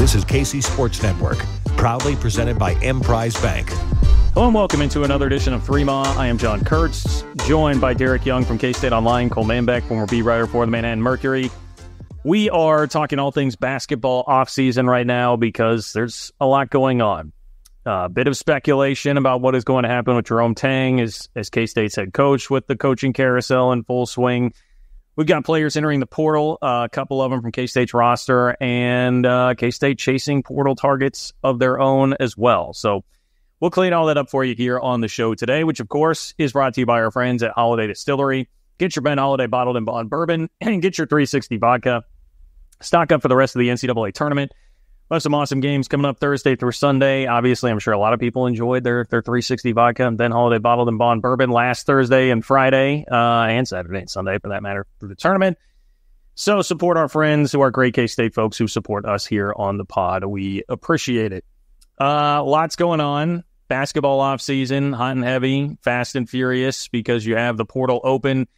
This is KC Sports Network, proudly presented by Emprise Bank. Hello and welcome into another edition of 3Ma. I am John Kurtz, joined by Derek Young from K-State Online, Cole Manbeck, former beat writer for the Manhattan Mercury. We are talking all things basketball offseason right now because there's a lot going on. A bit of speculation about what is going to happen with Jerome Tang as K-State's head coach with the coaching carousel in full swing. We've got players entering the portal, a couple of them from K-State's roster, and K-State chasing portal targets of their own as well. So we'll clean all that up for you here on the show today, which, of course, is brought to you by our friends at Holiday Distillery. Get your Ben Holiday bottled in bond bourbon and get your 360 vodka. Stock up for the rest of the NCAA tournament. We have some awesome games coming up Thursday through Sunday. Obviously, I'm sure a lot of people enjoyed their 360 vodka and Ben Holiday bottled in bond bourbon last Thursday and Friday, and Saturday and Sunday, for that matter, through the tournament. So support our friends who are great K-State folks who support us here on the pod. We appreciate it. Lots going on. Basketball offseason, hot and heavy, fast and furious, because you have the portal open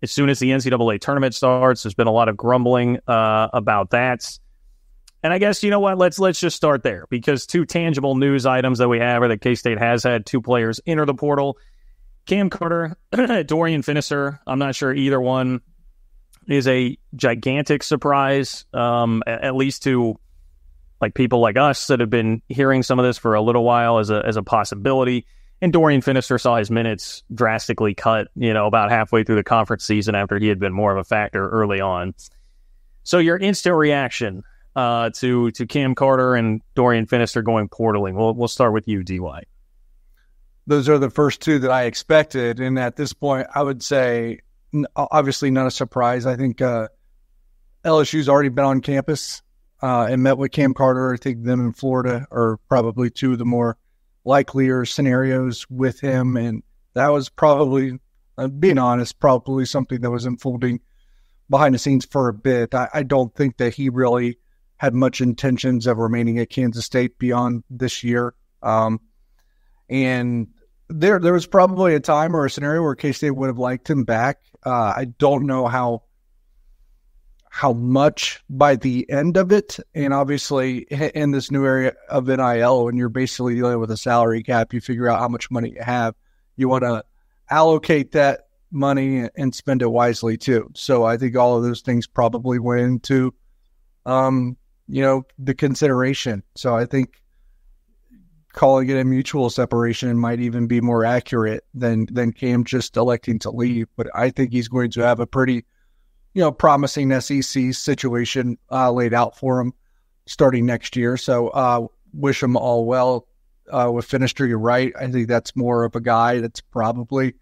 as soon as the NCAA tournament starts. There's been a lot of grumbling about that. And I guess, you know what, let's just start there, because two tangible news items that we have are that K-State has had two players enter the portal. Cam Carter, Dorian Finney-Smith. I'm not sure either one is a gigantic surprise, at least to like people like us that have been hearing some of this for a little while as a possibility. And Dorian Finney-Smith saw his minutes drastically cut, about halfway through the conference season after he had been more of a factor early on. So your instant reaction to Cam Carter and Dorian Finney-Smith going portaling. We'll start with you, DY. Those are the first two that I expected, and at this point, I would say obviously not a surprise. I think LSU's already been on campus and met with Cam Carter. I think them in Florida are probably two of the more likelier scenarios with him, and that was probably, being honest, probably something that was unfolding behind the scenes for a bit. I don't think that he really had much intentions of remaining at Kansas State beyond this year. And there was probably a time or a scenario where K-State would have liked him back. I don't know how much by the end of it. And obviously in this new area of NIL, when you're basically dealing with a salary cap, you figure out how much money you have. You want to allocate that money and spend it wisely too. So I think all of those things probably went into, the consideration. So I think calling it a mutual separation might even be more accurate than Cam just electing to leave. But I think he's going to have a pretty, promising SEC situation laid out for him starting next year. So wish him all well with Finney-Smith. You're right. I think that's more of a guy that's probably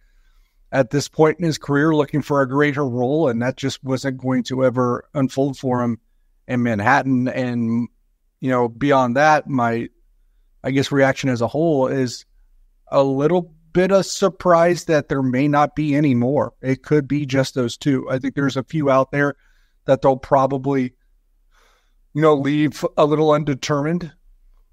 at this point in his career looking for a greater role, and that just wasn't going to ever unfold for him in Manhattan. And, beyond that, my, I guess, reaction as a whole is a little bit of surprise that there may not be any more. It could be just those two. I think there's a few out there that they'll probably, leave a little undetermined.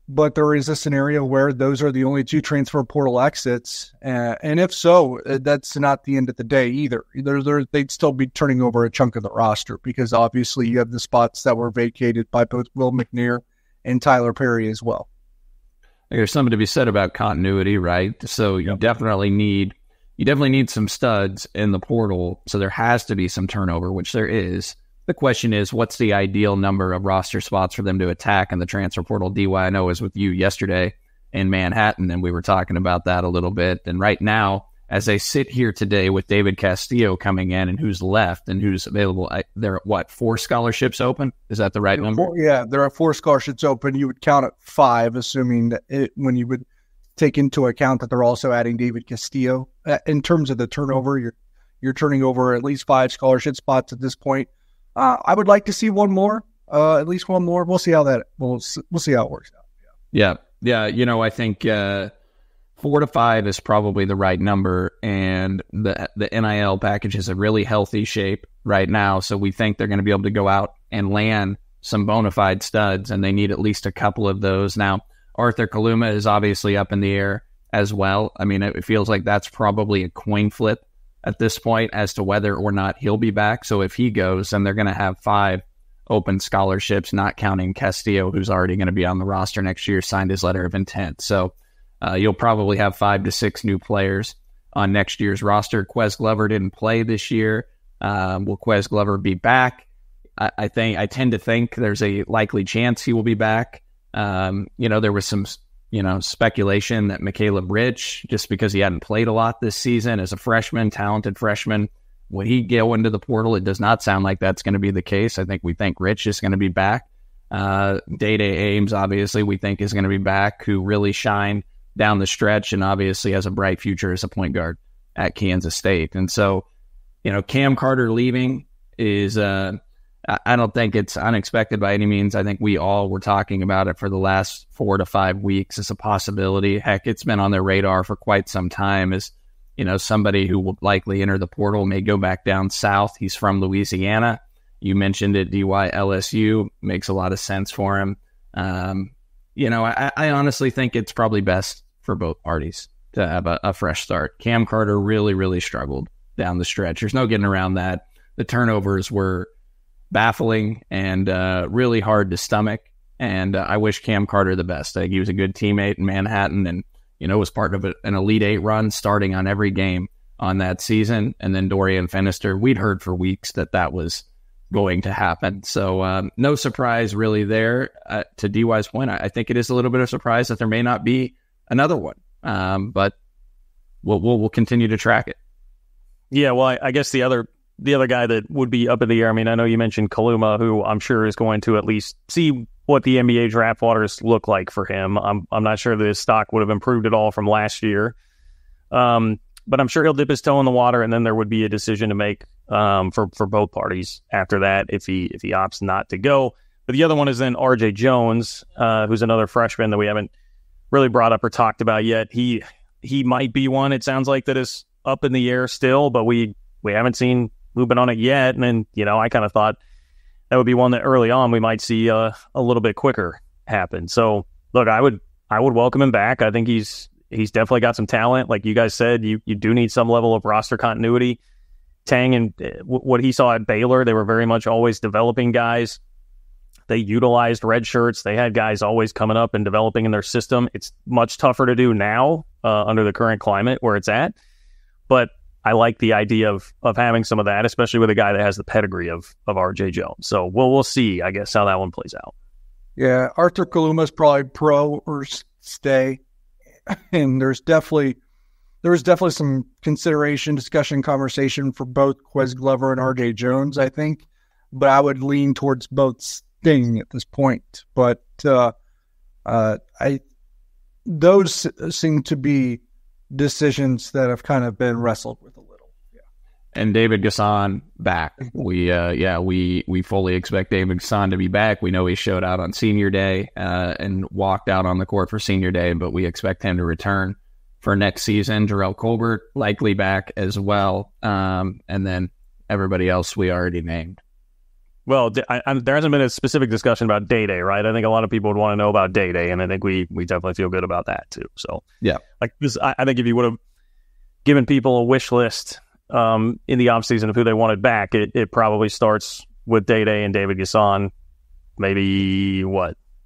But there is a scenario where those are the only two transfer portal exits. And if so, that's not the end of the day either. They'd still be turning over a chunk of the roster, because obviously you have the spots that were vacated by both Will McNair and Tyler Perry as well. There's something to be said about continuity, right? So you definitely need some studs in the portal. So there has to be some turnover, which there is. The question is, what's the ideal number of roster spots for them to attack in the transfer portal? DY, I know, was with you yesterday in Manhattan, and we were talking about that a little bit. And right now, as I sit here today with David Castillo coming in and who's left and who's available, there are, 4 scholarships open? Is that the right number? There are 4 scholarships open. You would count at 5, assuming that when you would take into account that they're also adding David Castillo. In terms of the turnover, you're turning over at least 5 scholarship spots at this point. I would like to see one more, at least one more. We'll see how we'll see how it works out. Yeah. I think 4 to 5 is probably the right number, and the NIL package is a really healthy shape right now. So we think they're going to be able to go out and land some bona fide studs, and they need at least a couple of those. Now, Arthur Kaluma is obviously up in the air as well. I mean, it feels like that's probably a coin flip at this point as to whether or not he'll be back. So if he goes, then they're going to have 5 open scholarships, not counting Castillo, who's already going to be on the roster next year, signed his letter of intent. So you'll probably have 5 to 6 new players on next year's roster. Quez Glover didn't play this year. Will Quez Glover be back? I tend to think there's a likely chance he will be back. There was some speculation that Caleb Rich, just because he hadn't played a lot this season as a freshman, talented freshman, would he go into the portal? It does not sound like that's going to be the case. We think Rich is going to be back. Day-Day Ames, obviously, we think is going to be back, who really shined down the stretch and obviously has a bright future as a point guard at Kansas State. And so, Cam Carter leaving is, I don't think it's unexpected by any means. I think we all were talking about it for the last 4 to 5 weeks as a possibility. Heck, it's been on their radar for quite some time as, somebody who will likely enter the portal, may go back down south. He's from Louisiana. You mentioned it, DY LSU, makes a lot of sense for him. I honestly think it's probably best for both parties to have a fresh start. Cam Carter really, really struggled down the stretch. There's no getting around that. The turnovers were baffling and really hard to stomach. And I wish Cam Carter the best. I think he was a good teammate in Manhattan and, was part of an Elite Eight run starting on every game on that season. And then Dorian Finister, we'd heard for weeks that was going to happen. So no surprise really there. To DY's point, I think it is a little bit of a surprise that there may not be another one. But we'll continue to track it. Yeah, well, I guess the other guy that would be up in the air, I know you mentioned Kaluma, who I'm sure is going to at least see what the NBA draft waters look like for him. I'm not sure that his stock would have improved at all from last year. But I'm sure he'll dip his toe in the water, and then there would be a decision to make for both parties after that if he opts not to go. But the other one is then RJ Jones, who's another freshman that we haven't really brought up or talked about yet. He might be one, it sounds like, that is up in the air still, but we haven't seen movement on it yet. And then, I kind of thought that would be one that early on we might see a little bit quicker happen. So look, I would welcome him back. I think he's definitely got some talent. Like you guys said, you do need some level of roster continuity. Tang and what he saw at Baylor, they were very much always developing guys. They utilized red shirts. They had guys always coming up and developing in their system. It's much tougher to do now under the current climate where it's at. But I like the idea of having some of that, especially with a guy that has the pedigree of RJ Jones. So we'll see, I guess, how that one plays out. Yeah, Arthur Kaluma's probably pro or stay. And there was definitely some consideration, discussion, conversation for both Quez Glover and RJ Jones, I think. But I would lean towards both staying at this point. But those seem to be decisions that have kind of been wrestled with a little. Yeah. And David Gasson back. We fully expect David Gasson to be back. We know he showed out on senior day and walked out on the court for senior day, but we expect him to return for next season. Jarrell Colbert likely back as well. And then everybody else we already named. Well, there hasn't been a specific discussion about Day-Day, right? I think a lot of people would want to know about Day-Day, and I think we definitely feel good about that too. So, yeah, like this, I think if you would have given people a wish list in the offseason of who they wanted back, it probably starts with Day-Day and David Gasson. Maybe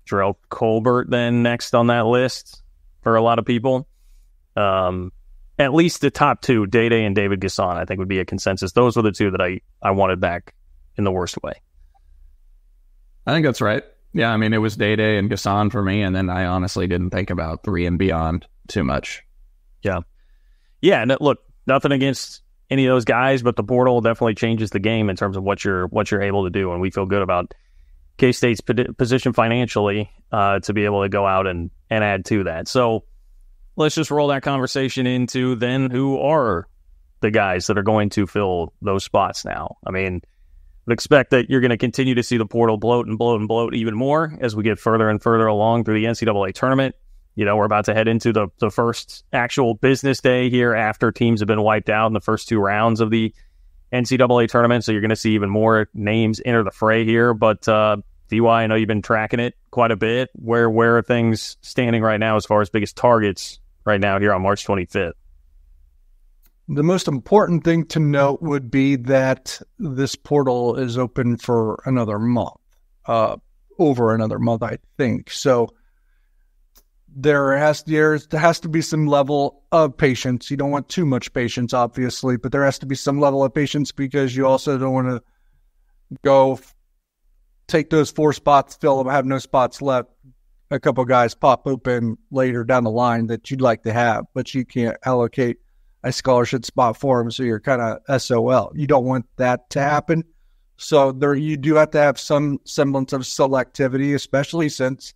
Jarrell Colbert then next on that list for a lot of people. At least the top two, Day-Day and David Gasson, I think would be a consensus. Those were the two that I wanted back in the worst way. I think that's right. Yeah, it was Day-Day and Gasson for me, and then I honestly didn't think about 3 and beyond too much. Yeah. Yeah, and look, nothing against any of those guys, but the portal definitely changes the game in terms of what you're able to do, and we feel good about K-State's position financially to be able to go out and add to that. So let's just roll that conversation into then who are the guys that are going to fill those spots now. Would expect that you're going to continue to see the portal bloat and bloat and bloat even more as we get further and further along through the NCAA tournament. We're about to head into the first actual business day here after teams have been wiped out in the first 2 rounds of the NCAA tournament. So you're going to see even more names enter the fray here. But DY, I know you've been tracking it quite a bit. Where are things standing right now as far as biggest targets right now here on March 25th? The most important thing to note would be that this portal is open for another month. over another month, I think. So there has to be some level of patience. You don't want too much patience, obviously, but there has to be some level of patience because you also don't want to go take those 4 spots, fill them, have no spots left. A couple guys pop open later down the line that you'd like to have, but you can't allocate a scholarship spot for them, so you're kind of SOL. You don't want that to happen. So there, you do have to have some semblance of selectivity, especially since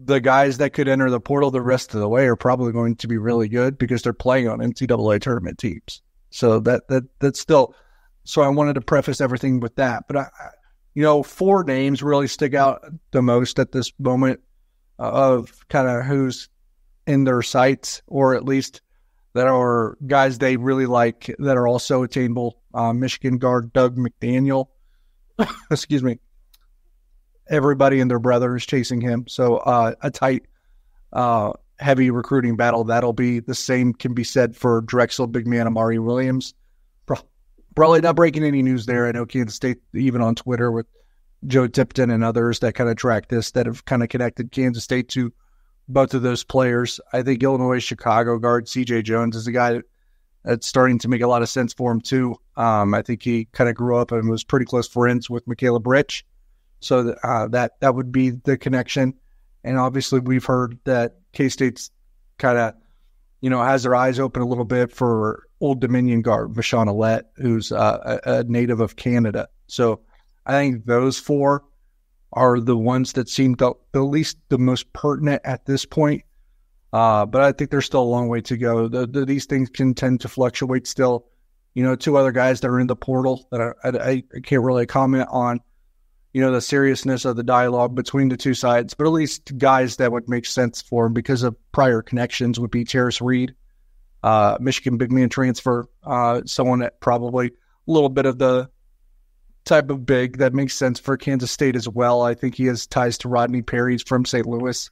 the guys that could enter the portal the rest of the way are probably going to be really good because they're playing on NCAA tournament teams. So that's still. So I wanted to preface everything with that, but 4 names really stick out the most at this moment of kind of who's in their sights, or at least that are guys they really like that are also attainable. Michigan guard Doug McDaniel. Excuse me. Everybody and their brother is chasing him. So a tight, heavy recruiting battle. That'll be the same can be said for Drexel big man Amari Williams. Probably not breaking any news there. I know Kansas State, even on Twitter with Joe Tipton and others that kind of track this, that have kind of connected Kansas State to both of those players. I think Illinois Chicago guard C.J. Jones is a guy that's starting to make a lot of sense for him too. I think he kind of grew up and was pretty close friends with Michaela Bridge. So that would be the connection. And obviously we've heard that K-State's kind of, has their eyes open a little bit for Old Dominion guard Vashon Alette, who's a native of Canada. So I think those 4 are the ones that seem the least, the most pertinent at this point. But I think there's still a long way to go. These things can tend to fluctuate still. 2 other guys that are in the portal that I can't really comment on, the seriousness of the dialogue between the 2 sides, but at least guys that would make sense for him because of prior connections would be Terrace Reed, Michigan big man transfer, someone that probably a little bit of the type of big that makes sense for Kansas State as well. I think he has ties to Rodney Perry's from St. Louis.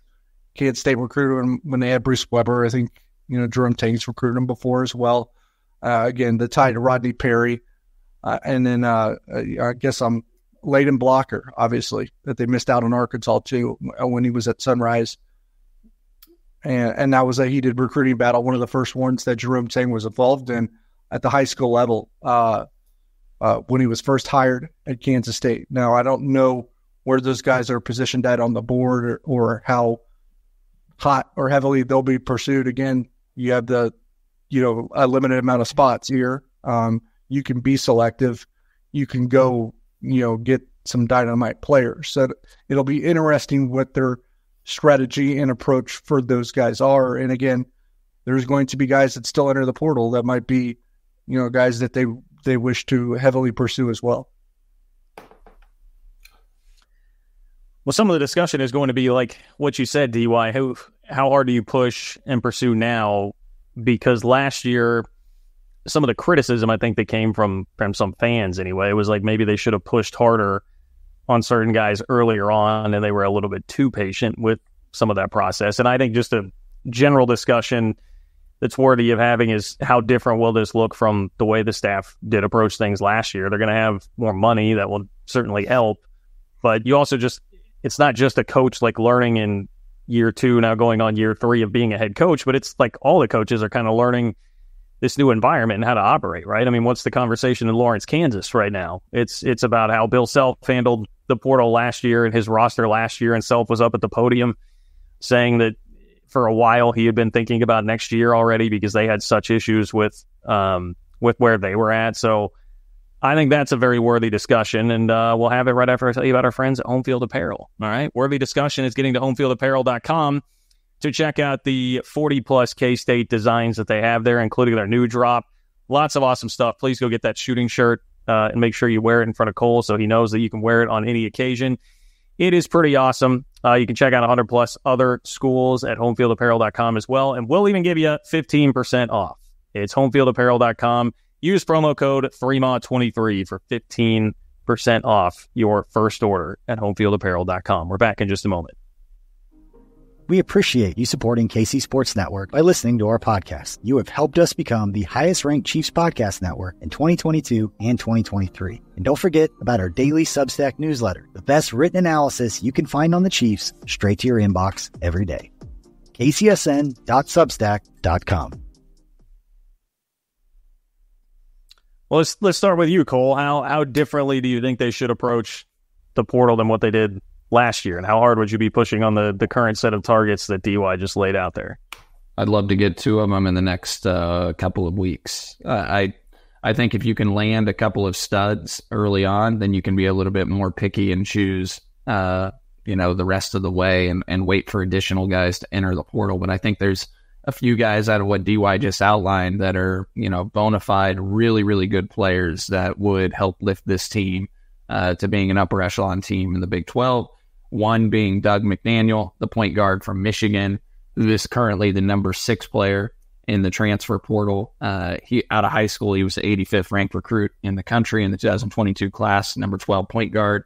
Kansas State recruited him when they had Bruce Weber. I think, Jerome Tang's recruited him before as well. Again, the tie to Rodney Perry. And then I guess I'm Layden Blocker, obviously, that they missed out on Arkansas too when he was at Sunrise. And that was a heated recruiting battle, one of the first ones that Jerome Tang was involved in at the high school level when he was first hired at Kansas State. Now, I don't know where those guys are positioned at on the board or how hot or heavily they'll be pursued. Again, you have a limited amount of spots here. You can be selective. You can go, get some dynamite players. So it'll be interesting what their strategy and approach for those guys are. And again, there's going to be guys that still enter the portal that might be, guys that they wish to heavily pursue as well. Well, some of the discussion is going to be like what you said, DY. How hard do you push and pursue now? Because last year, some of the criticism I think that came from some fans anyway, it was like maybe they should have pushed harder on certain guys earlier on, and they were a little bit too patient with some of that process. And I think just a general discussion that's worthy of having is how different will this look from the way the staff did approach things last year. They're going to have more money that will certainly help, but you also it's not just a coach like learning in year 2, now going on year 3 of being a head coach, but it's like all the coaches are kind of learning this new environment and how to operate, right? I mean, what's the conversation in Lawrence, Kansas right now? It's about how Bill Self handled the portal last year and his roster last year, and Self was up at the podium saying that for a while he had been thinking about next year already because they had such issues with where they were at. So I think that's a very worthy discussion, and we'll have it right after I tell you about our friends at Home Field Apparel. All right, worthy discussion is getting to homefieldapparel.com to check out the 40-plus K-State designs that they have there, including their new drop. Lots of awesome stuff. Please go get that shooting shirt and make sure you wear it in front of Cole so he knows that you can wear it on any occasion. It is pretty awesome. You can check out 100-plus other schools at homefieldapparel.com as well, and we'll even give you 15% off. It's homefieldapparel.com. Use promo code 3MA23 for 15% off your first order at homefieldapparel.com. We're back in just a moment. We appreciate you supporting KC Sports Network by listening to our podcast. You have helped us become the highest-ranked Chiefs podcast network in 2022 and 2023. And don't forget about our daily Substack newsletter, the best written analysis you can find on the Chiefs straight to your inbox every day. kcsn.substack.com. Well, let's start with you, Cole. How differently do you think they should approach the portal than what they did last year, and how hard would you be pushing on the current set of targets that DY just laid out there? I'd love to get two of them in the next couple of weeks. I think if you can land a couple of studs early on, then you can be a little bit more picky and choose the rest of the way and wait for additional guys to enter the portal. But I think there's a few guys out of what DY just outlined that are, bona fide, really, really good players that would help lift this team to being an upper echelon team in the Big 12. One being Doug McDaniel, the point guard from Michigan, who is currently the number 6 player in the transfer portal. He out of high school, he was the 85th ranked recruit in the country in the 2022 class, number 12 point guard.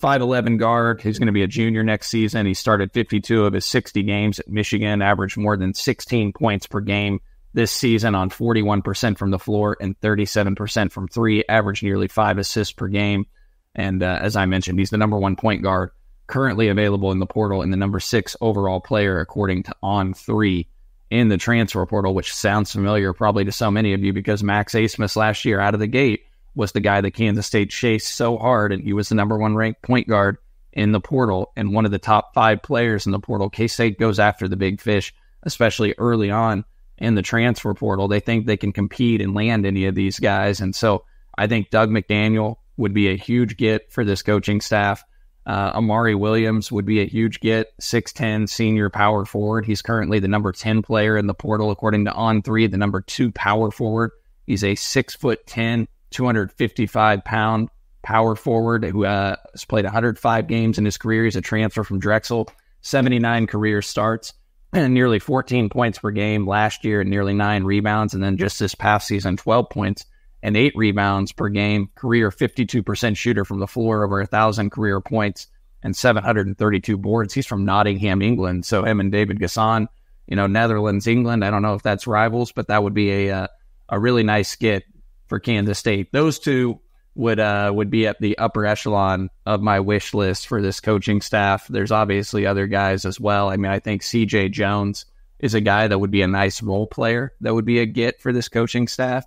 5'11" guard. He's going to be a junior next season. He started 52 of his 60 games at Michigan, averaged more than 16 points per game this season on 41% from the floor and 37% from three, averaged nearly 5 assists per game. And as I mentioned, he's the number 1 point guard currently available in the portal and the number 6 overall player according to On3 in the transfer portal, which sounds familiar probably to so many of you because Max Asmus last year out of the gate was the guy that Kansas State chased so hard, and he was the number 1 ranked point guard in the portal and one of the top 5 players in the portal. K-State goes after the big fish, especially early on in the transfer portal. They think they can compete and land any of these guys, and so I think Doug McDaniel would be a huge get for this coaching staff. Amari Williams would be a huge get, 6'10", senior power forward. He's currently the number 10 player in the portal, according to On3, the number 2 power forward. He's a 6'10", 255-pound power forward who has played 105 games in his career. He's a transfer from Drexel, 79 career starts, and nearly 14 points per game last year and nearly 9 rebounds. And then just this past season, 12 points and 8 rebounds per game. Career 52% shooter from the floor, over 1,000 career points and 732 boards. He's from Nottingham, England. So him and David Gasson, Netherlands, England. I don't know if that's rivals, but that would be a really nice get for Kansas State. Those two would be at the upper echelon of my wish list for this coaching staff. There's obviously other guys as well. I mean, I think CJ Jones is a guy that would be a nice role player that would be a get for this coaching staff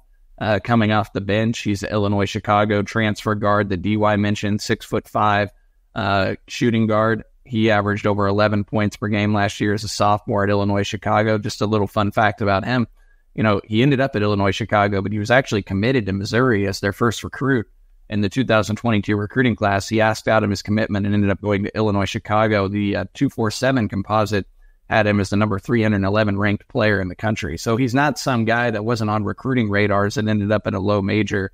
coming off the bench. He's the Illinois-Chicago transfer guard that DY mentioned, 6'5", shooting guard. He averaged over 11 points per game last year as a sophomore at Illinois-Chicago. Just a little fun fact about him. He ended up at Illinois-Chicago, but he was actually committed to Missouri as their first recruit in the 2022 recruiting class. He asked out of his commitment and ended up going to Illinois-Chicago. The 247 composite had him as the number 311 ranked player in the country. So he's not some guy that wasn't on recruiting radars and ended up at a low major.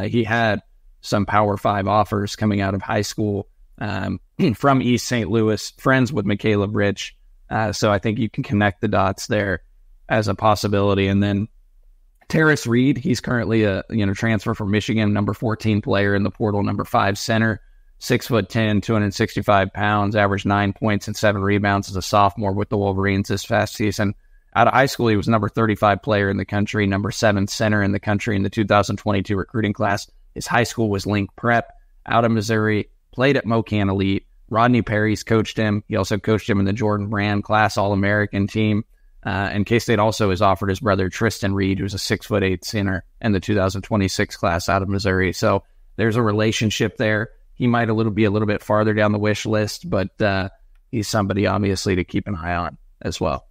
He had some Power 5 offers coming out of high school from East St. Louis, friends with Michaela Rich. So I think you can connect the dots there as a possibility. And then Terrace Reed, he's currently a transfer from Michigan, number 14 player in the portal, number 5 center, 6'10", 265 pounds, averaged 9 points and 7 rebounds as a sophomore with the Wolverines this past season. Out of high school, he was number 35 player in the country, number 7 center in the country in the 2022 recruiting class. His high school was Link Prep out of Missouri, played at Mocan Elite. Rodney Perry's coached him. He also coached him in the Jordan Brand class All-American team. And K-State also has offered his brother Tristan Reed, who's a 6'8" center in the 2026 class out of Missouri. So there's a relationship there. He might be a little bit farther down the wish list, but he's somebody obviously to keep an eye on as well.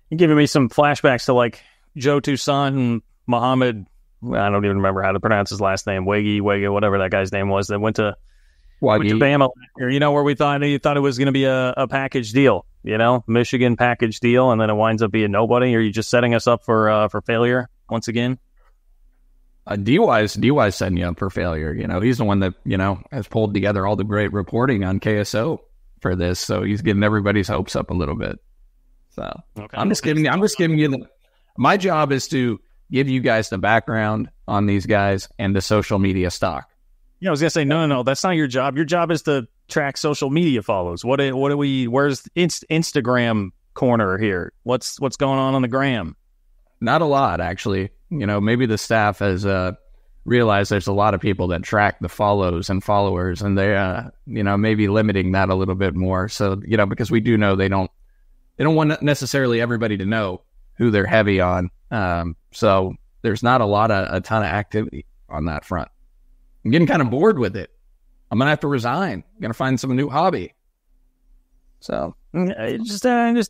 You're giving me some flashbacks to like Joe Toussaint and Muhammad. I don't even remember how to pronounce his last name. Wege, whatever that guy's name was, that went to Bama last year, where we thought it was going to be a package deal, Michigan package deal, and then it winds up being nobody. Are you just setting us up for failure once again? DY's setting you up for failure. He's the one that, has pulled together all the great reporting on KSO for this. So he's getting everybody's hopes up a little bit. So okay. I'm just giving you my job is to give you guys the background on these guys and the social media stock. Yeah, I was going to say, no, that's not your job. Your job is to track social media follows? What do we? Where's Instagram corner here? What's going on the gram? Not a lot, actually. Maybe the staff has realized there's a lot of people that track the follows and followers, and they maybe limiting that a little bit more. So because we do know they don't want necessarily everybody to know who they're heavy on. So there's not a ton of activity on that front. I'm getting kind of bored with it. I'm gonna have to resign. I'm gonna find some new hobby. So just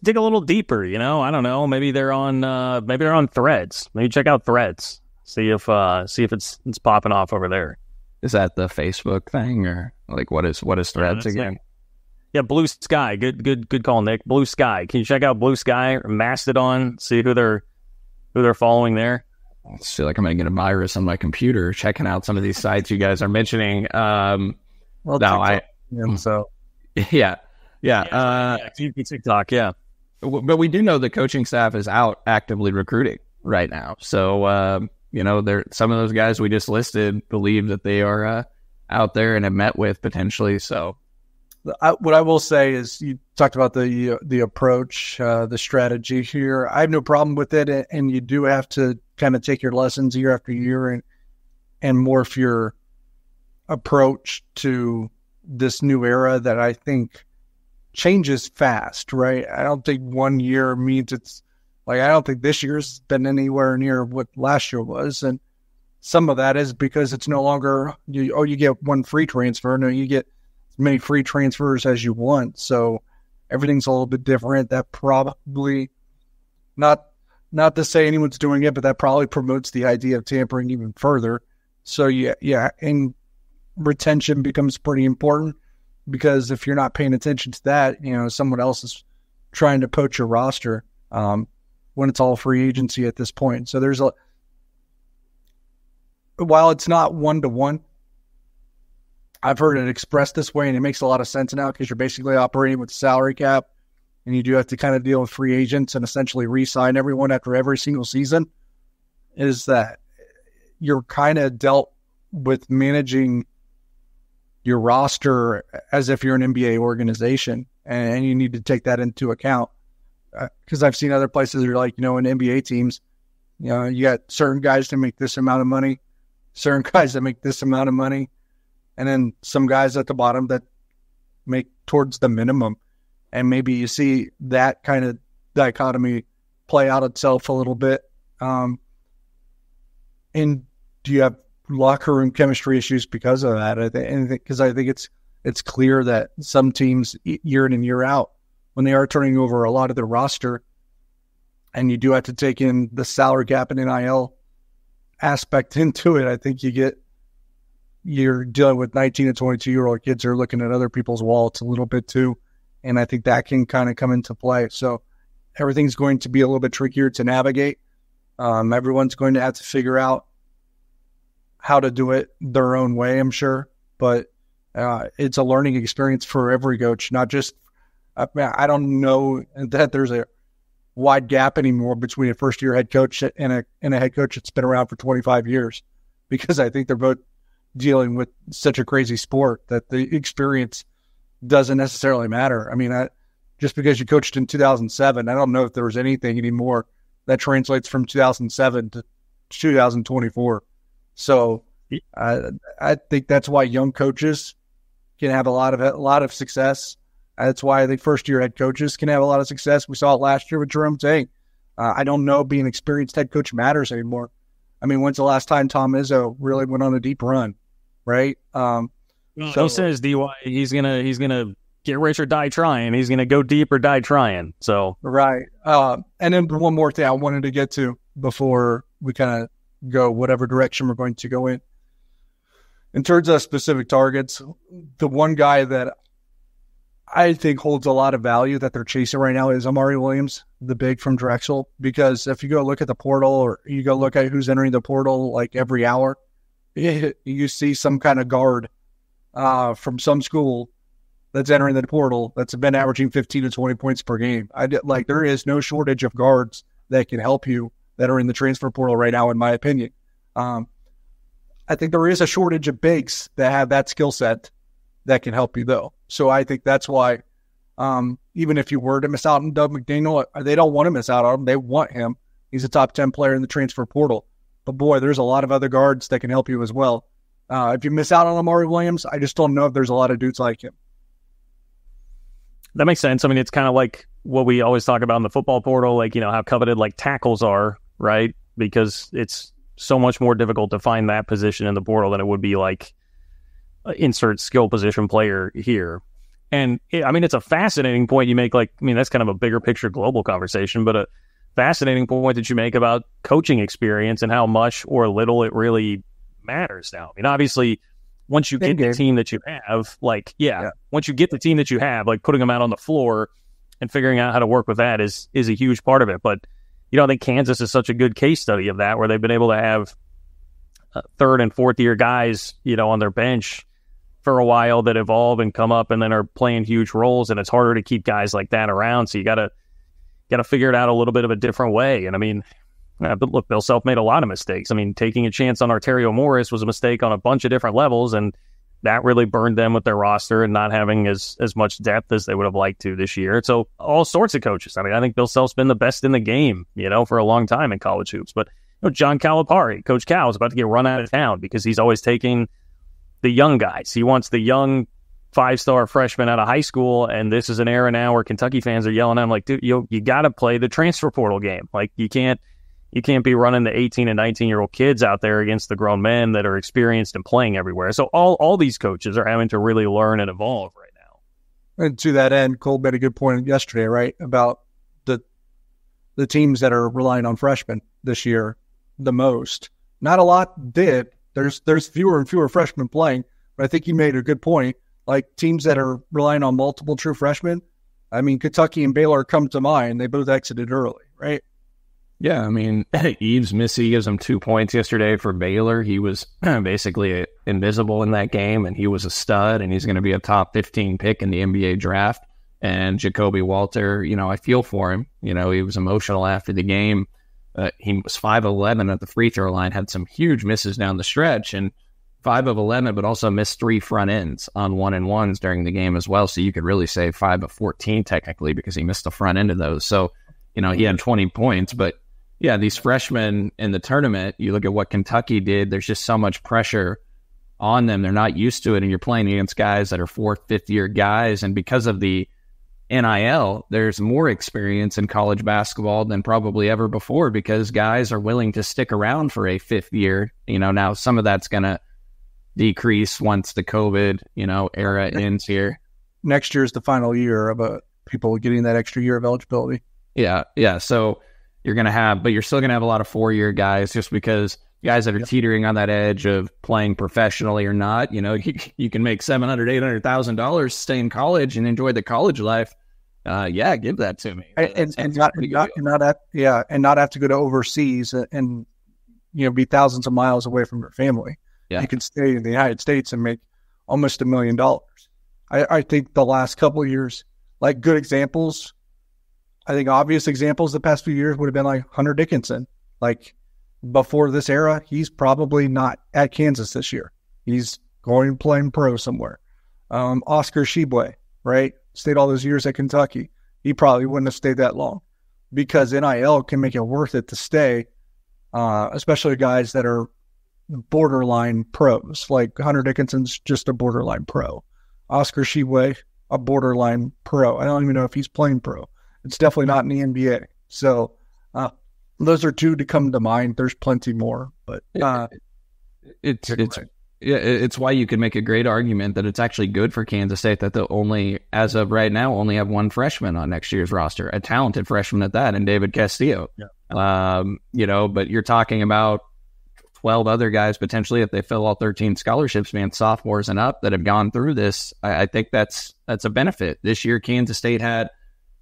dig a little deeper. I don't know. Maybe they're on Threads. Maybe check out Threads. See if it's popping off over there. Is that the Facebook thing, or like what is Threads again? Yeah, Blue Sky. Good call, Nick. Blue Sky. Can you check out Blue Sky or Mastodon? See who they're following there. I feel like I'm going to get a virus on my computer checking out some of these sites you guys are mentioning. Yeah. TikTok, yeah. But we do know the coaching staff is out actively recruiting right now. So, some of those guys we just listed believe that they are out there and have met with potentially. So, what I will say is, you talked about the approach, the strategy here. I have no problem with it, and you do have to kind of take your lessons year after year and morph your approach to this new era that I think changes fast, right? I don't think 1 year means it's like, I don't think this year's been anywhere near what last year was. And some of that is because it's no longer, you get one free transfer. No, you get as many free transfers as you want. So everything's a little bit different. That probably, not to say anyone's doing it, but that probably promotes the idea of tampering even further. So yeah, and retention becomes pretty important, because if you're not paying attention to that, someone else is trying to poach your roster when it's all free agency at this point. So while it's not 1-to-1, I've heard it expressed this way, and it makes a lot of sense now, because you're basically operating with a salary cap, and you do have to kind of deal with free agents and essentially re-sign everyone after every single season, is that you're kind of dealt with managing your roster as if you're an NBA organization, and you need to take that into account. Because I've seen other places that are like, in NBA teams, you got certain guys that make this amount of money, certain guys that make this amount of money, and then some guys at the bottom that make towards the minimum. And maybe you see that kind of dichotomy play out itself a little bit. And do you have locker room chemistry issues because of that? Because I think it's clear that some teams, year in and year out, when they are turning over a lot of their roster, and you do have to take in the salary cap and NIL aspect into it, I think you're dealing with 19 to 22-year-old kids who are looking at other people's wallets a little bit too. And I think that can kind of come into play. So everything's going to be a little bit trickier to navigate. Everyone's going to have to figure out how to do it their own way, I'm sure. But it's a learning experience for every coach, not just I don't know that there's a wide gap anymore between a first-year head coach and a head coach that's been around for 25 years, because I think they're both dealing with such a crazy sport that the experience doesn't necessarily matter. I mean, just because you coached in 2007, I don't know if there was anything anymore that translates from 2007 to 2024. So I think that's why young coaches can have a lot of success. That's why I think first-year head coaches can have a lot of success. We saw it last year with Jerome Tang. I don't know being an experienced head coach matters anymore. I mean, when's the last time Tom Izzo really went on a deep run, right? So says DY, he's gonna get rich or die trying. He's gonna go deep or die trying. So right. And then one more thing I wanted to get to before we kind of go whatever direction we're going to go in terms of specific targets. The one guy that I think holds a lot of value that they're chasing right now is Amari Williams, the big from Drexel, because if you go look at the portal, or you go look at who's entering the portal like every hour, you see some kind of guard from some school that's entering the portal that's been averaging 15 to 20 points per game. There is no shortage of guards that can help you that are in the transfer portal right now, in my opinion. I think there is a shortage of bigs that have that skill set that can help you, though. So I think that's why, even if you were to miss out on Doug McDaniel, they don't want to miss out on him. They want him. He's a top 10 player in the transfer portal. But, boy, there's a lot of other guards that can help you as well. If you miss out on Amari Williams, I just don't know if there's a lot of dudes like him. That makes sense. I mean, it's kind of like what we always talk about in the football portal, like, how coveted like tackles are, right? Because it's so much more difficult to find that position in the portal than it would be like insert skill position player here. And it's a fascinating point you make. That's kind of a bigger picture global conversation, but a fascinating point that you make about coaching experience and how much or little it really matters now. Obviously, once you get the team that you have, once you get the team that you have, like putting them out on the floor and figuring out how to work with that is a huge part of it. But, I think Kansas is such a good case study of that, where they've been able to have third and fourth year guys, on their bench for a while that evolve and come up and then are playing huge roles. And it's harder to keep guys like that around. So you got to figure it out a little bit of a different way. And but look, Bill Self made a lot of mistakes. Taking a chance on Arterio Morris was a mistake on a bunch of different levels, and that really burned them with their roster and not having as much depth as they would have liked to this year. So all sorts of coaches. I think Bill Self's been the best in the game, for a long time in college hoops. But John Calipari, Coach Cal, is about to get run out of town because he's always taking the young guys. He wants the young 5-star freshman out of high school, and this is an era now where Kentucky fans are yelling at him like, dude, you got to play the transfer portal game. Like, you can't be running the 18 and 19-year-old kids out there against the grown men that are experienced and playing everywhere. So all these coaches are having to really learn and evolve right now. And to that end, Cole made a good point yesterday, right, about the teams that are relying on freshmen this year the most. Not a lot did. There's fewer and fewer freshmen playing, but I think he made a good point. Like, teams that are relying on multiple true freshmen, Kentucky and Baylor come to mind. They both exited early, right? Yeah, Yves Missy gives him 2 points yesterday for Baylor. He was basically invisible in that game, and he was a stud, and he's going to be a top 15 pick in the NBA draft. And Jacoby Walter, I feel for him. He was emotional after the game. He was 5'11" at the free throw line, had some huge misses down the stretch, and 5 of 11, but also missed 3 front ends on 1-and-1s during the game as well. So you could really say 5 of 14 technically, because he missed the front end of those. So, he had 20 points, but yeah, these freshmen in the tournament, you look at what Kentucky did, there's just so much pressure on them. They're not used to it, and you're playing against guys that are 4th, 5th-year guys, and because of the NIL, there's more experience in college basketball than probably ever before, because guys are willing to stick around for a 5th year. Now some of that's going to decrease once the COVID, era ends here. Next year is the final year of people getting that extra year of eligibility. Yeah. So you're going to have, but you're still going to have a lot of 4-year guys, just because guys that are teetering on that edge of playing professionally or not. You can make $700,000, $800,000, stay in college and enjoy the college life. Give that to me. And not have to go to overseas and be thousands of miles away from your family. Yeah. You can stay in the United States and make almost $1 million. I think the last couple of years, like, good examples, I think obvious examples the past few years would have been like Hunter Dickinson. Like, before this era, he's probably not at Kansas this year. He's going playing pro somewhere. Oscar Tshiebwe, right? Stayed all those years at Kentucky. He probably wouldn't have stayed that long, because NIL can make it worth it to stay, especially guys that are borderline pros. Like, Hunter Dickinson's just a borderline pro. Oscar Tshiebwe, a borderline pro. I don't even know if he's playing pro. It's definitely not in the NBA. So those are two to come to mind. There's plenty more, but it's why you could make a great argument that it's actually good for Kansas State that they'll only, as of right now, only have one freshman on next year's roster, a talented freshman at that, and David Castillo. Yeah. But you're talking about 12 other guys potentially, if they fill all 13 scholarships, being sophomores and up, that have gone through this. I think that's a benefit. This year, Kansas State had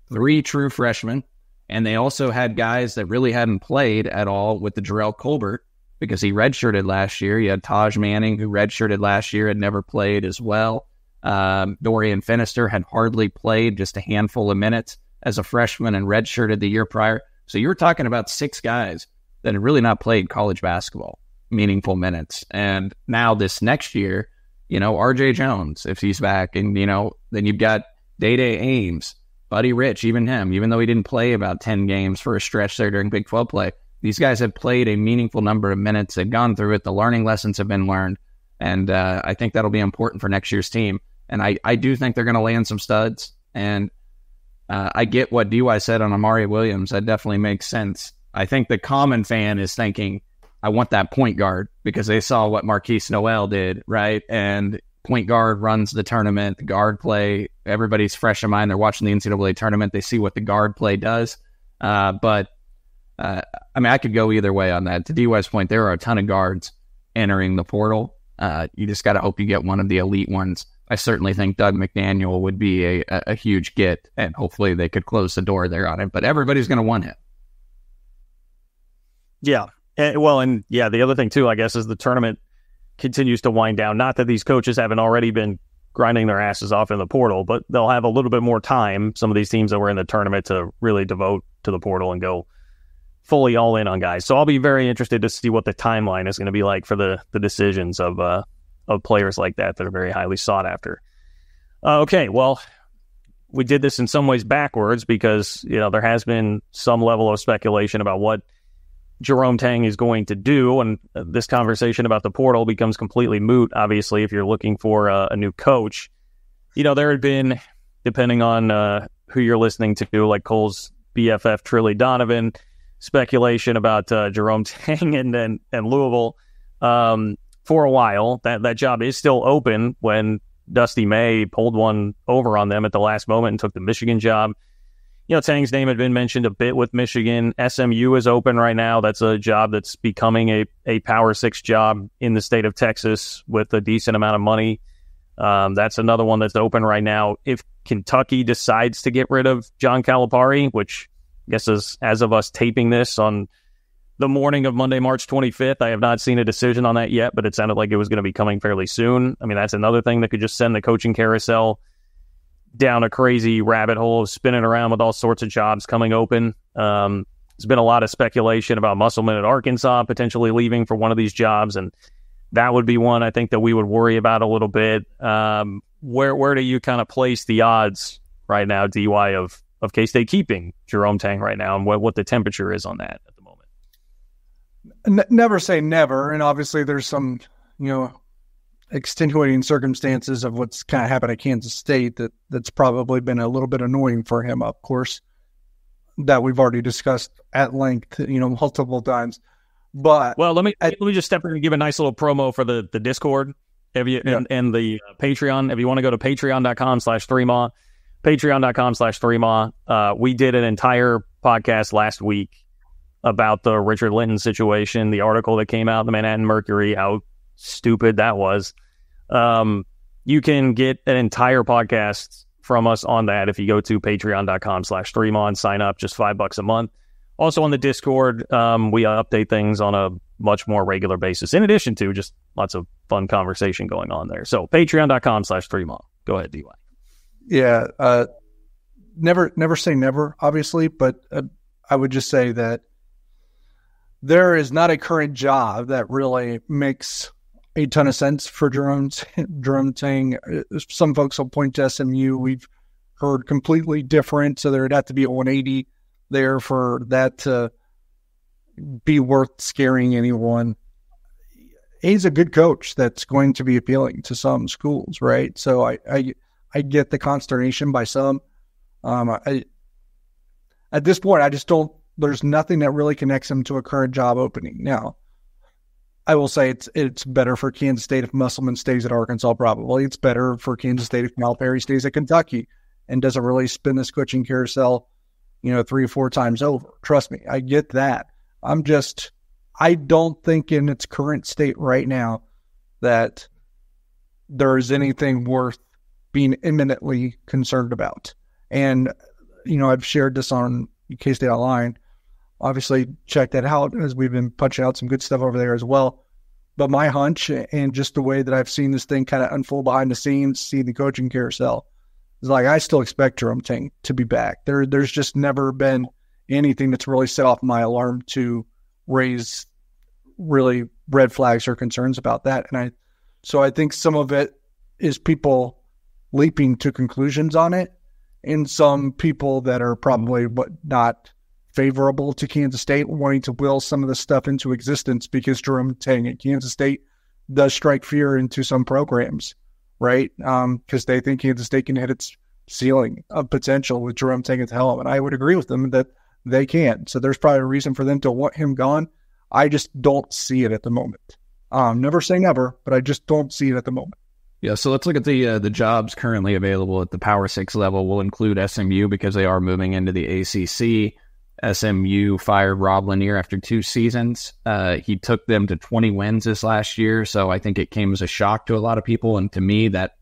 3 true freshmen, and they also had guys that really hadn't played at all with the Jarrell Colbert, because he redshirted last year. You had Taj Manning, who redshirted last year, had never played as well. Dorian Finister had hardly played, just a handful of minutes as a freshman, and redshirted the year prior. So you were talking about 6 guys that had really not played college basketball, meaningful minutes. And now this next year, RJ Jones, if he's back. And, then you've got Day-Day Ames, Buddy Rich, even him, even though he didn't play about 10 games for a stretch there during Big 12 play. These guys have played a meaningful number of minutes. They've gone through it. The learning lessons have been learned. And I think that'll be important for next year's team. And I do think they're going to land some studs. And I get what DY said on Amari Williams. That definitely makes sense. I think the common fan is thinking, I want that point guard, because they saw what Marquise Noel did, right? And point guard runs the tournament, the guard play, everybody's fresh in mind. They're watching the NCAA tournament. They see what the guard play does. But I could go either way on that. To DY's point, there are a ton of guards entering the portal. You just got to hope you get one of the elite ones. I certainly think Doug McDaniel would be a huge get, and hopefully they could close the door there on him. But everybody's going to want him. Yeah. The other thing, too, I guess, is the tournament continues to wind down. Not that these coaches haven't already been grinding their asses off in the portal, but they'll have a little bit more time, some of these teams that were in the tournament, to really devote to the portal and go fully all in on guys. So I'll be very interested to see what the timeline is going to be like for the decisions of players like that are very highly sought after. Okay, well, we did this in some ways backwards because, there has been some level of speculation about what Jerome Tang is going to do, and this conversation about the portal becomes completely moot, obviously, if you're looking for a new coach. There had been, depending on who you're listening to, like Cole's BFF Trilly Donovan, speculation about Jerome Tang and Louisville for a while. That job is still open when Dusty May pulled one over on them at the last moment and took the Michigan job. Tang's name had been mentioned a bit with Michigan. SMU is open right now. That's a job that's becoming a Power 6 job in the state of Texas with a decent amount of money. That's another one that's open right now. If Kentucky decides to get rid of John Calipari, which I guess as of us taping this on the morning of Monday, March 25th, I have not seen a decision on that yet, but it sounded like it was going to be coming fairly soon. That's another thing that could just send the coaching carousel down a crazy rabbit hole of spinning around with all sorts of jobs coming open. There's been a lot of speculation about Musselman at Arkansas potentially leaving for one of these jobs, and that would be one I think that we would worry about a little bit. Where do you kind of place the odds right now, DY, of K-State keeping Jerome Tang right now, and what the temperature is on that at the moment? Never say never, and obviously there's some, extenuating circumstances of what's kind of happened at Kansas State that's probably been a little bit annoying for him, of course, that we've already discussed at length, multiple times. But let me just step in and give a nice little promo for the Discord and the Patreon. If you want to go to patreon.com/3ma, patreon.com/3ma. We did an entire podcast last week about the Richard Linton situation, the article that came out in the Manhattan Mercury, how stupid that was. You can get an entire podcast from us on that if you go to patreon.com/3ma and sign up, just $5 a month. Also on the Discord, we update things on a much more regular basis, in addition to just lots of fun conversation going on there. So patreon.com/3ma. Go ahead, DY. Yeah. Never say never, obviously, but I would just say that there is not a current job that really makes a ton of sense for Jerome Tang. Some folks will point to SMU. We've heard completely different, so there'd have to be a 180 there for that to be worth scaring anyone. He's a good coach that's going to be appealing to some schools, right? So I get the consternation by some. At this point, I just don't. There's nothing that really connects him to a current job opening. Now, I will say it's better for Kansas State if Musselman stays at Arkansas, probably. It's better for Kansas State if Calipari stays at Kentucky and doesn't really spin this coaching carousel, 3 or 4 times over. Trust me, I get that. I don't think in its current state right now that there is anything worth being imminently concerned about. And, I've shared this on K-State Online. Obviously, check that out as we've been punching out some good stuff over there as well. But my hunch and just the way that I've seen this thing kind of unfold behind the scenes, see the coaching carousel, is like I still expect Jerome Tang to be back. There's just never been anything that's really set off my alarm to raise really red flags or concerns about that. And so I think some of it is people leaping to conclusions on it, and some people that are probably not favorable to Kansas State wanting to will some of the stuff into existence because Jerome Tang at Kansas State does strike fear into some programs, right? Because they think Kansas State can hit its ceiling of potential with Jerome Tang at the helm. And I would agree with them that they can. So there's probably a reason for them to want him gone. I just don't see it at the moment. Never say never, but I just don't see it at the moment. Yeah, so let's look at the jobs currently available at the Power 6 level. We'll include SMU because they are moving into the ACC. SMU fired Rob Lanier after 2 seasons. He took them to 20 wins this last year, so I think it came as a shock to a lot of people. And to me, that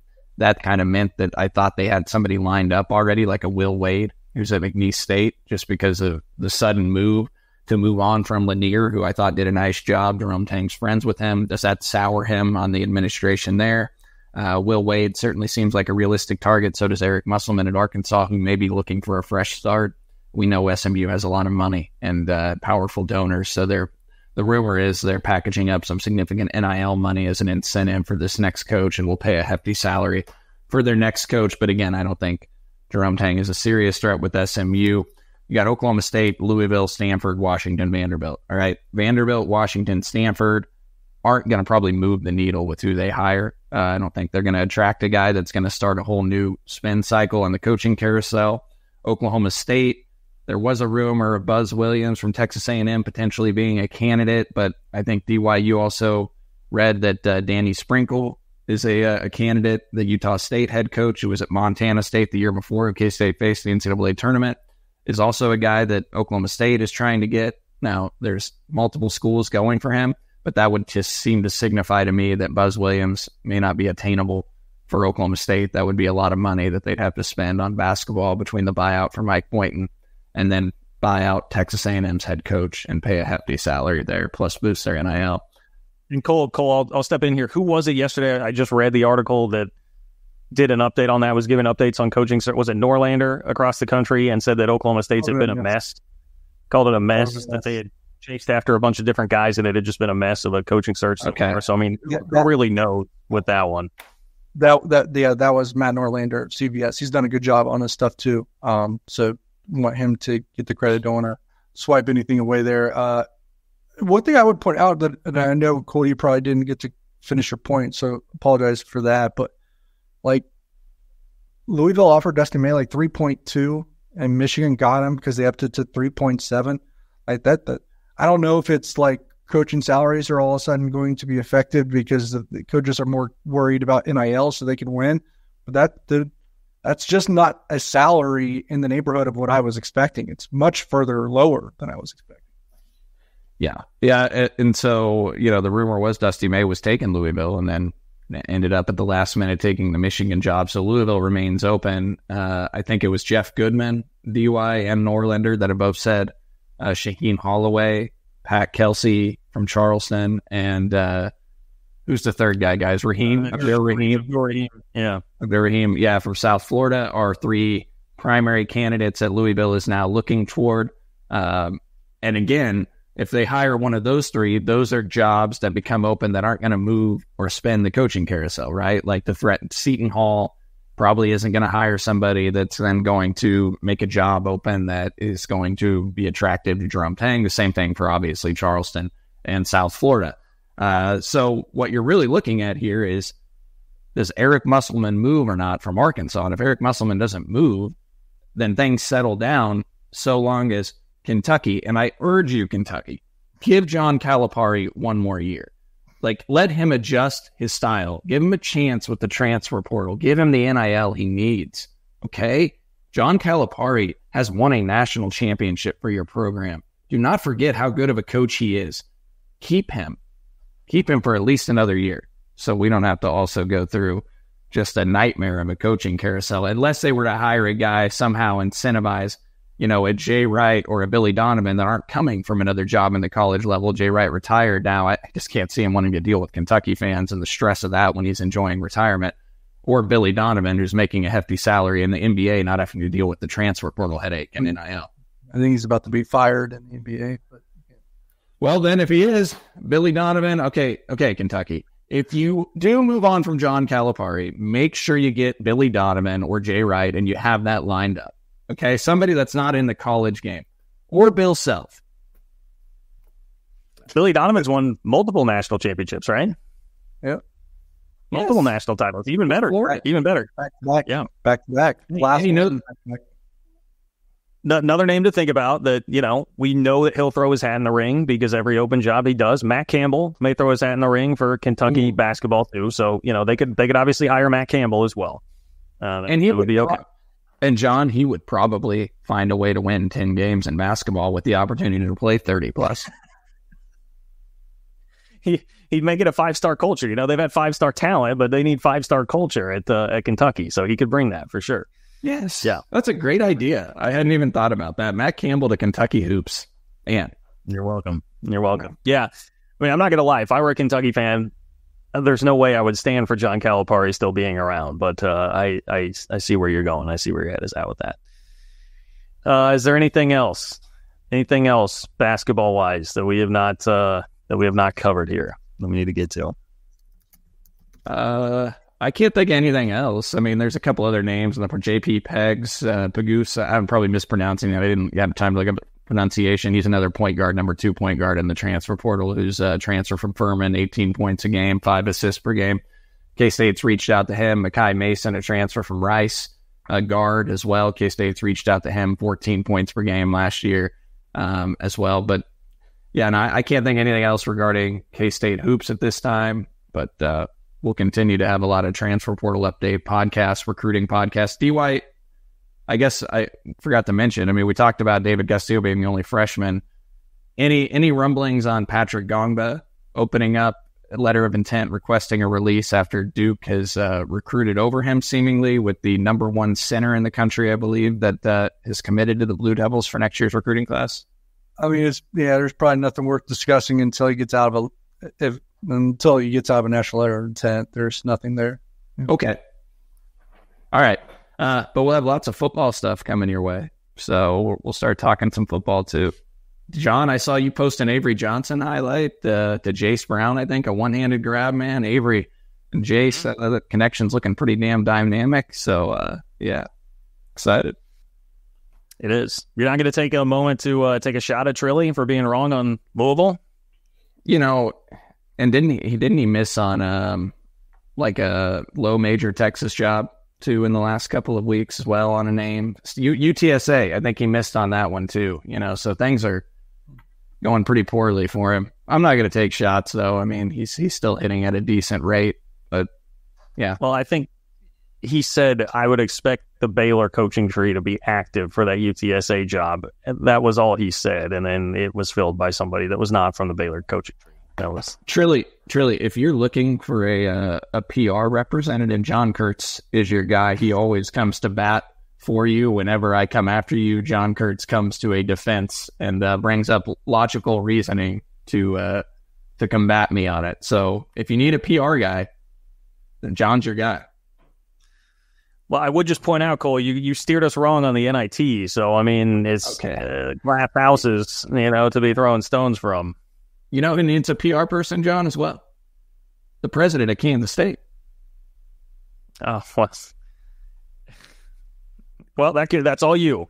kind of meant that I thought they had somebody lined up already, like a Will Wade, who's at McNeese State, just because of the sudden move to move on from Lanier, who I thought did a nice job. Jerome Tang's friends with him. Does that sour him on the administration there? Will Wade certainly seems like a realistic target. So does Eric Musselman at Arkansas, who may be looking for a fresh start. We know SMU has a lot of money and powerful donors. So the rumor is they're packaging up some significant NIL money as an incentive for this next coach, and will pay a hefty salary for their next coach. But again, I don't think Jerome Tang is a serious threat with SMU. You got Oklahoma State, Louisville, Stanford, Washington, Vanderbilt. All right, Vanderbilt, Washington, Stanford aren't going to probably move the needle with who they hire. I don't think they're going to attract a guy that's going to start a whole new spin cycle on the coaching carousel. Oklahoma State, there was a rumor of Buzz Williams from Texas A&M potentially being a candidate, but I think DYU also read that Danny Sprinkle is a candidate. The Utah State head coach, who was at Montana State the year before, in case they faced the NCAA tournament, is also a guy that Oklahoma State is trying to get. Now, there's multiple schools going for him, but that would just seem to signify to me that Buzz Williams may not be attainable for Oklahoma State. That would be a lot of money that they'd have to spend on basketball between the buyout for Mike Boynton and then buy out Texas A&M's head coach and pay a hefty salary there, plus boost their NIL. And Cole, I'll step in here. Who was it yesterday? I just read the article that did an update on that, was giving updates on coaching. Was it Norlander across the country, and said that Oklahoma State's had been a mess? Called it a mess, that they had chased after a bunch of different guys, and it had just been a mess of a coaching search. So I mean, who really knows with that one? That was Matt Norlander at CBS. He's done a good job on this stuff too. So want him to get the credit. Don't want to swipe anything away there. One thing I would point out, that, and I know, Cole, you probably didn't get to finish your point, so apologize for that, but like Louisville offered Dusty May like 3.2, and Michigan got him because they upped it to 3.7. Like that I don't know if it's like coaching salaries are all of a sudden going to be affected because the coaches are more worried about NIL so they can win. But that's just not a salary in the neighborhood of what I was expecting. It's much further lower than I was expecting. Yeah. And so, the rumor was Dusty May was taking Louisville and then ended up at the last minute taking the Michigan job. So Louisville remains open. I think it was Jeff Goodman, DY, and Norlander that have both said Shaheen Holloway, Pat Kelsey from Charleston, and who's the third guy, guys? Raheem? Raheem. Yeah. Raheem, yeah, from South Florida are 3 primary candidates that Louisville is now looking toward. And again, if they hire one of those 3, those are jobs that become open that aren't going to move or spin the coaching carousel, right? Like the threat, Seton Hall probably isn't going to hire somebody that's then going to make a job open that is going to be attractive to Jerome Tang. The same thing for obviously Charleston and South Florida. So what you're really looking at here is, does Eric Musselman move or not from Arkansas? And if Eric Musselman doesn't move, then things settle down, so long as Kentucky, and I urge you, Kentucky, give John Calipari one more year. Like, let him adjust his style. Give him a chance with the transfer portal. Give him the NIL he needs. Okay? John Calipari has won a national championship for your program. Do not forget how good of a coach he is. Keep him. Keep him for at least another year, so we don't have to also go through just a nightmare of a coaching carousel, unless they were to hire a guy, somehow incentivize, a Jay Wright or a Billy Donovan that aren't coming from another job in the college level. Jay Wright retired now. I just can't see him wanting to deal with Kentucky fans and the stress of that when he's enjoying retirement. Or Billy Donovan, who's making a hefty salary in the NBA, not having to deal with the transfer portal headache and NIL. I think he's about to be fired in the NBA. But well, then if he is, Billy Donovan, okay, Kentucky, if you do move on from John Calipari, make sure you get Billy Donovan or Jay Wright and you have that lined up. Okay, somebody that's not in the college game. Or Bill Self. Billy Donovan's won multiple national championships, right? Yep. Multiple national titles. Even better. Florida. Even better. Back to back. Yeah. Back to back. Last one. Another name to think about that, we know that he'll throw his hat in the ring because every open job he does. Matt Campbell may throw his hat in the ring for Kentucky basketball too. So, they could obviously hire Matt Campbell as well. And he would be okay. And John, he would probably find a way to win 10 games in basketball with the opportunity to play 30 plus. He'd make it a 5-star culture. They've had 5-star talent, but they need 5-star culture at Kentucky. So he could bring that for sure. Yes. Yeah. That's a great idea. I hadn't even thought about that. Matt Campbell to Kentucky hoops. Man. You're welcome. Yeah. I mean, I'm not going to lie. If I were a Kentucky fan, there's no way I would stand for John Calipari still being around. But I see where you're going. I see where your head is at with that. Is there anything else basketball wise that we have not covered here that we need to get to? I can't think of anything else. I mean, there's a couple other names for JP Pagusa. I'm probably mispronouncing it. I didn't have time to look up pronunciation. He's another point guard, number 2 point guard in the transfer portal, who's a transfer from Furman, 18 points a game, 5 assists per game. K-State's reached out to him. Makai Mason, a transfer from Rice, a guard as well. K-State's reached out to him, 14 points per game last year as well. But yeah, and I can't think of anything else regarding K-State hoops at this time, but we'll continue to have a lot of transfer portal update podcasts, recruiting podcasts. D-White, I guess I forgot to mention, I mean, we talked about David Castillo being the only freshman. Any rumblings on Patrick Gongba opening up a letter of intent requesting a release after Duke has recruited over him seemingly with the number 1 center in the country, I believe, that is committed to the Blue Devils for next year's recruiting class? I mean, there's probably nothing worth discussing until he gets out of a national letter of intent. There's nothing there. Okay. All right. But we'll have lots of football stuff coming your way. So we'll start talking some football too. John, I saw you post an Avery Johnson highlight to Jace Brown, I think, a one-handed grab, man. Avery and Jace, the connection's looking pretty damn dynamic. So, yeah, excited. It is. You're not going to take a moment to take a shot at Trilly for being wrong on Louisville? And didn't he miss on like a low major Texas job too in the last couple of weeks as well on a name? UTSA, I think he missed on that one too, so things are going pretty poorly for him. I'm not going to take shots though. I mean, he's still hitting at a decent rate, but yeah. Well, I think he said, I would expect the Baylor coaching tree to be active for that UTSA job. And that was all he said. And then it was filled by somebody that was not from the Baylor coaching tree. That was Trilly, if you're looking for a PR representative, John Kurtz is your guy. He always comes to bat for you. Whenever I come after you, John Kurtz comes to a defense and brings up logical reasoning to combat me on it. So if you need a PR guy, then John's your guy. Well, I would just point out, Cole, you steered us wrong on the NIT. So, I mean, it's glass houses, to be throwing stones from. You know who needs a PR person, John, as well? The president of Kansas State. Oh, well, that's all you.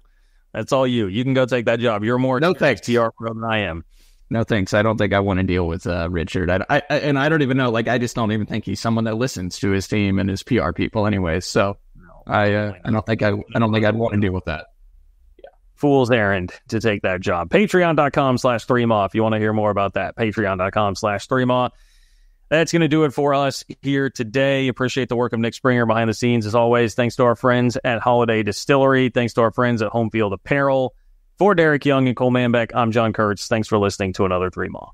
That's all you. You can go take that job. You're more PR pro than I am. No thanks. I don't think I want to deal with Richard. I don't even know. I just don't even think he's someone that listens to his team and his PR people, anyways. So I don't think I'd want to deal with that. Fool's errand to take that job. Patreon.com/3maw if you want to hear more about that. Patreon.com/3maw. That's going to do it for us here today. Appreciate the work of Nick Springer behind the scenes as always. Thanks to our friends at Holiday Distillery. Thanks to our friends at Home Field Apparel. For Derek Young and Cole Manbeck, I'm John Kurtz. Thanks for listening to another 3maw.